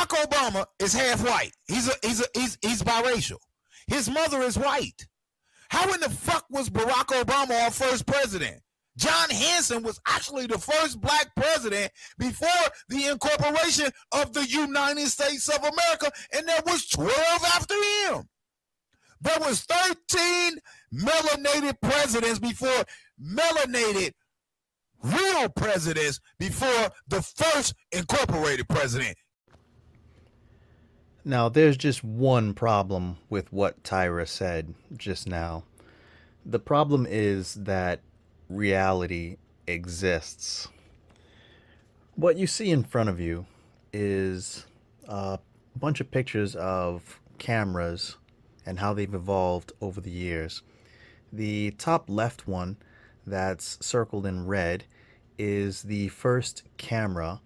Barack Obama is half white. He's biracial. His mother is white. How in the fuck was Barack Obama our first president? John Hanson was actually the first black president before the incorporation of the United States of America, and there was 12 after him. There was 13 melanated presidents before melanated real presidents before the first incorporated president. Now, there's just one problem with what Tyra said just now. The problem is that reality exists. What you see in front of you is a bunch of pictures of cameras and how they've evolved over the years. The top left one that's circled in red is the first camera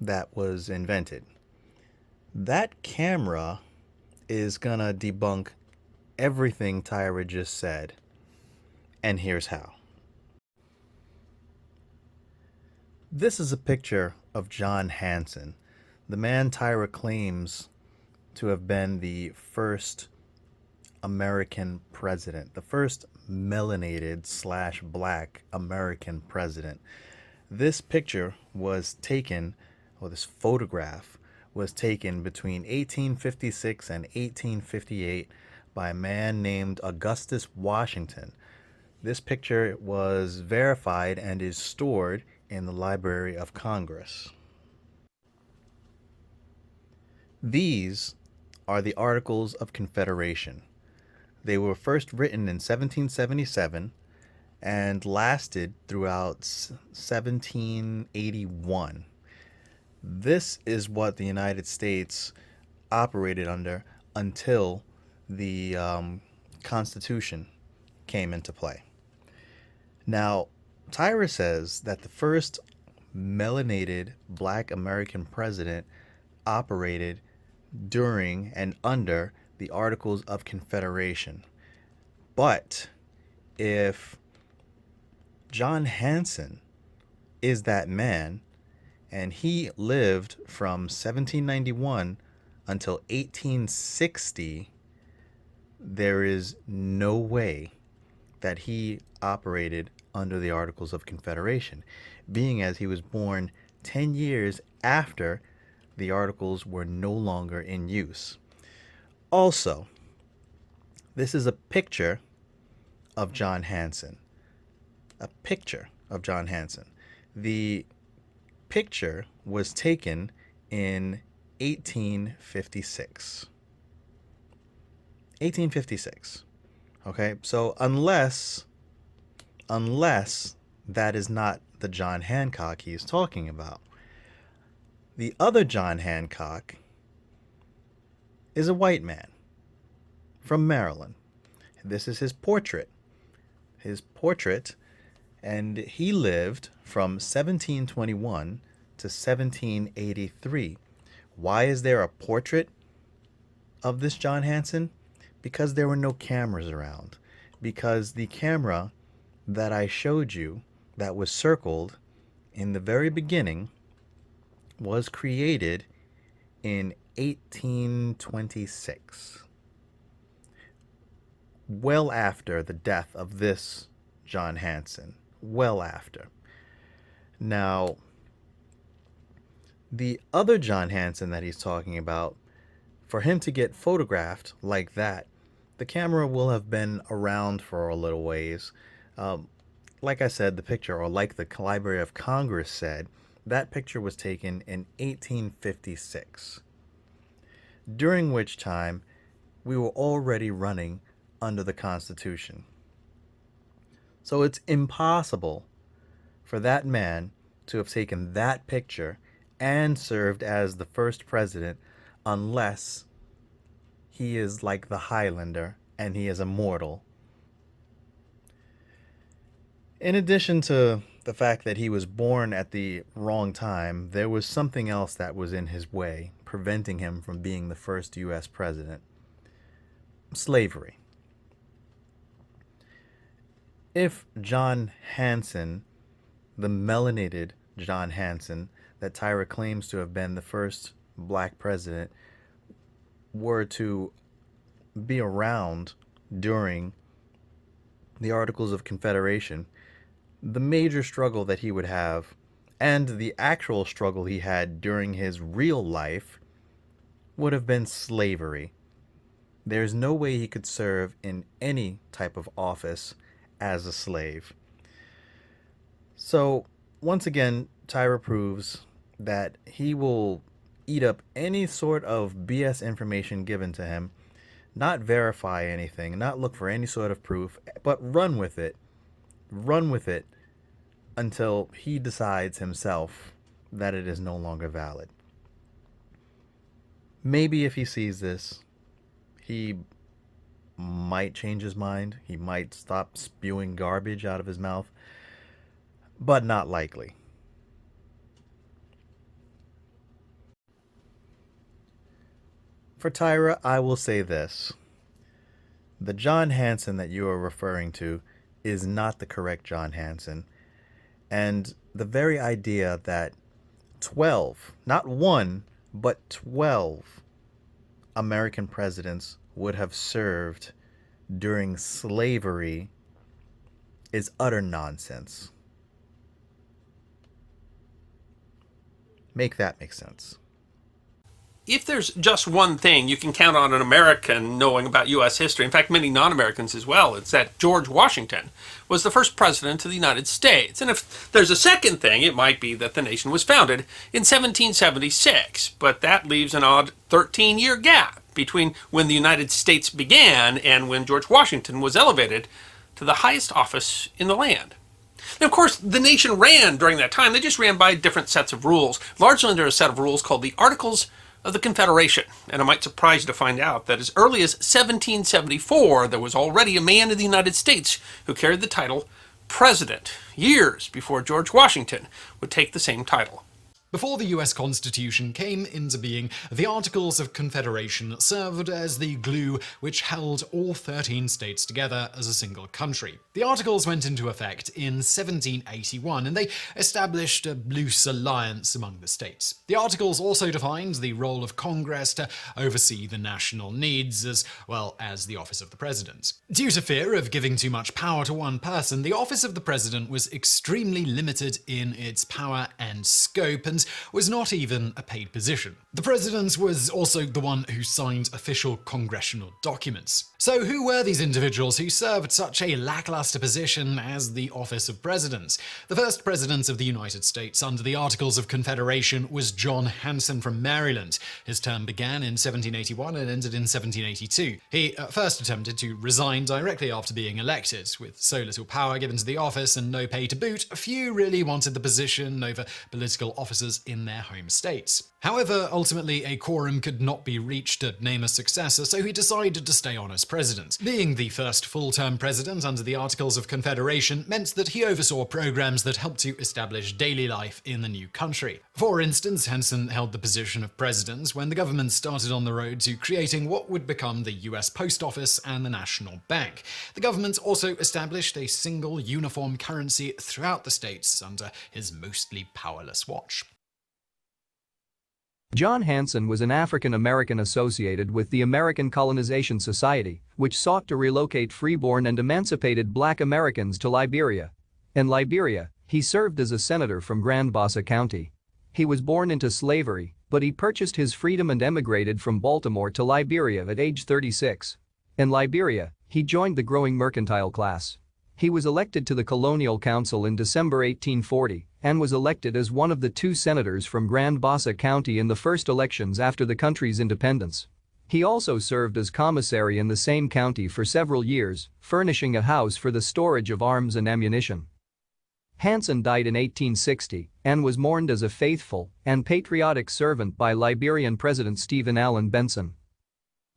that was invented. That camera is gonna debunk everything Tyra just said, and here's how. This is a picture of John Hanson, the man Tyra claims to have been the first American president, the first melanated / black American president. This picture was taken, or this photograph was taken between 1856 and 1858 by a man named Augustus Washington. This picture was verified and is stored in the Library of Congress. These are the Articles of Confederation. They were first written in 1777 and lasted throughout 1781. This is what the United States operated under until the Constitution came into play. Now, Tyra says that the first melanated black American president operated during and under the Articles of Confederation. But if John Hanson is that man, and he lived from 1791 until 1860, there is no way that he operated under the Articles of Confederation, being as he was born 10 years after the Articles were no longer in use. Also, this is a picture of John Hanson. A picture of John Hanson. The picture was taken in 1856. 1856. Okay, so unless that is not the John Hancock he is talking about. The other John Hancock is a white man from Maryland. This is his portrait. And he lived from 1721 to 1783. Why is there a portrait of this John Hanson? Because there were no cameras around. Because the camera that I showed you that was circled in the very beginning was created in 1826. Well after the death of this John Hanson. Well after. Now, the other John Hanson that he's talking about, for him to get photographed like that, the camera will have been around for a little ways. Like I said, the picture, or like the Library of Congress said, that picture was taken in 1856, during which time we were already running under the Constitution. So it's impossible for that man to have taken that picture and served as the first president unless he is like the Highlander and he is immortal. In addition to the fact that he was born at the wrong time, there was something else that was in his way, preventing him from being the first U.S. president. Slavery. If John Hanson, the melanated John Hanson that Tyra claims to have been the first black president were to be around during the Articles of Confederation, the major struggle that he would have, and the actual struggle he had during his real life, would have been slavery. There's no way he could serve in any type of office as a slave. So, once again, Tyra proves that he will eat up any sort of BS information given to him, not verify anything, not look for any sort of proof, but run with it. Run with it until he decides himself that it is no longer valid. Maybe if he sees this, he might change his mind. He might stop spewing garbage out of his mouth, but not likely. For Tyra, I will say this. The John Hanson that you are referring to is not the correct John Hanson. And the very idea that 12, not one, but 12 American presidents would have served during slavery is utter nonsense. Make that make sense. If there's just one thing you can count on an American knowing about U.S. history, in fact, many non-Americans as well, it's that George Washington was the first president of the United States. And if there's a second thing, it might be that the nation was founded in 1776. But that leaves an odd 13-year gap between when the United States began and when George Washington was elevated to the highest office in the land. Now, of course, the nation ran during that time. They just ran by different sets of rules, largely under a set of rules called the Articles of the Confederation. And it might surprise you to find out that as early as 1774, there was already a man in the United States who carried the title President, years before George Washington would take the same title. Before the US Constitution came into being, the Articles of Confederation served as the glue which held all 13 states together as a single country. The Articles went into effect in 1781, and they established a loose alliance among the states. The Articles also defined the role of Congress to oversee the national needs, as well as the office of the President. Due to fear of giving too much power to one person, the office of the President was extremely limited in its power and scope, and was not even a paid position. The president was also the one who signed official congressional documents. So who were these individuals who served such a lackluster position as the office of president? The first president of the United States under the Articles of Confederation was John Hanson from Maryland. His term began in 1781 and ended in 1782. He first attempted to resign directly after being elected. With so little power given to the office and no pay to boot, few really wanted the position over political officers in their home states. However, ultimately a quorum could not be reached to name a successor, so he decided to stay on as president. Being the first full-term president under the Articles of Confederation meant that he oversaw programs that helped to establish daily life in the new country. For instance, Hanson held the position of president when the government started on the road to creating what would become the US Post Office and the National Bank. The government also established a single uniform currency throughout the states under his mostly powerless watch. John Hanson was an African-American associated with the American Colonization Society, which sought to relocate freeborn and emancipated black Americans to Liberia. In Liberia, he served as a senator from Grand Bassa County. He was born into slavery, but he purchased his freedom and emigrated from Baltimore to Liberia at age 36. In Liberia, he joined the growing mercantile class. He was elected to the Colonial Council in December 1840 and was elected as one of the 2 senators from Grand Bassa County in the first elections after the country's independence. He also served as commissary in the same county for several years, furnishing a house for the storage of arms and ammunition. Hanson died in 1860 and was mourned as a faithful and patriotic servant by Liberian President Stephen Allen Benson.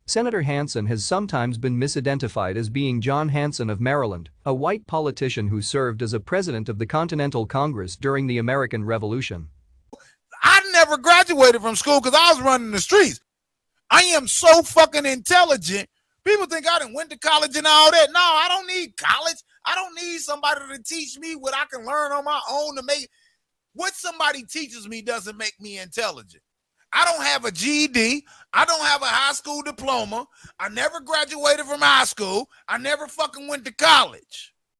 Senator Hanson has sometimes been misidentified as being John Hanson of Maryland, a white politician who served as a president of the Continental Congress during the American Revolution. I never graduated from school because I was running the streets. I am so fucking intelligent. People think I done went to college and all that. No, I don't need college. I don't need somebody to teach me what I can learn on my own to make. What somebody teaches me doesn't make me intelligent. I don't have a GED. I don't have a high school diploma. I never graduated from high school. I never fucking went to college.